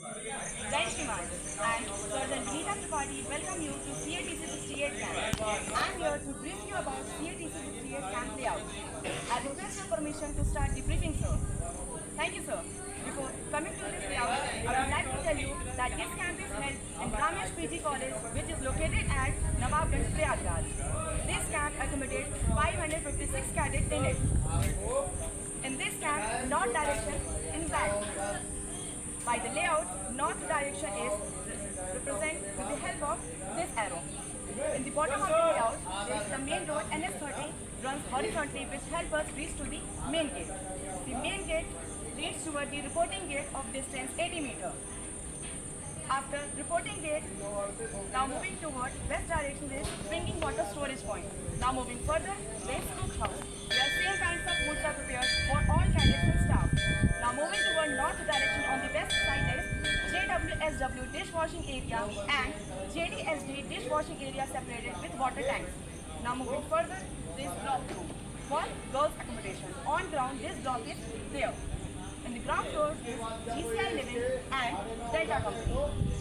Jai Shriman and Sergeant Vinita Tripathi welcome you to CATC 68 camp. I am here to brief you about CATC 68 camp layout. I request your permission to start the briefing, sir. Thank you, sir. Before coming to this layout, I would like to tell you that this camp is held in Ramesh PG College, which is located at Nawabganj, Prayagraj. This camp accommodates 556 cadets in it. In this camp, north direction in back. By the layout, north direction is represented with the help of this arrow. In the bottom of the layout, there is the main road NS30 runs horizontally, which helps us reach to the main gate. The main gate leads toward the reporting gate of distance 80 meters. After reporting gate, now moving toward west direction is drinking water storage point. Now moving further, there is cookhouse, where same kinds of foods are prepared for all cadets and staff. Now moving toward north direction on the west side is JWSW dishwashing area and JDSD dishwashing area separated with water tanks. Now moving further, this block 2 for girls accommodation. On ground, this block is there. In the ground floor is GCI Living and Delta Company.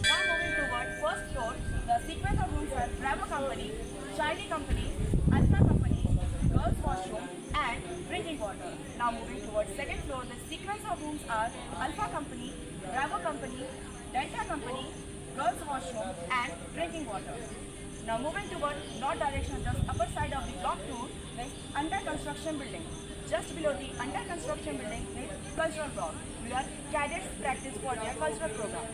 Now moving toward first floor, the sequence of rooms are Bravo Company, Charlie Company, Alpha Company, Girls Washroom and drinking water. Now moving towards second floor, the sequence of rooms are Alpha Company, Bravo Company, Delta Company, Girls Washroom and drinking water. Now moving toward north direction, just upper side of the block 2, there is under construction building. Just below the under construction building is cultural block, where cadets practice for their cultural program.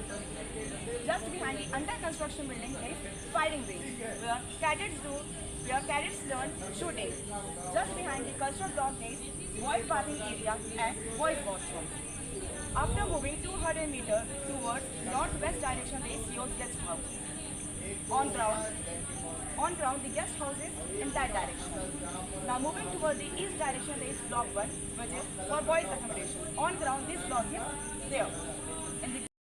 Just behind the under construction building is firing range, where cadets learn shooting. Just behind the cultural block is boys bathing area and boys washroom. After moving 200 meters towards northwest direction, there is Yo's guest house. On ground, the guest house is in that direction. Now moving toward the east direction, there is block 1, which is for boys accommodation. On ground, this block is there. In the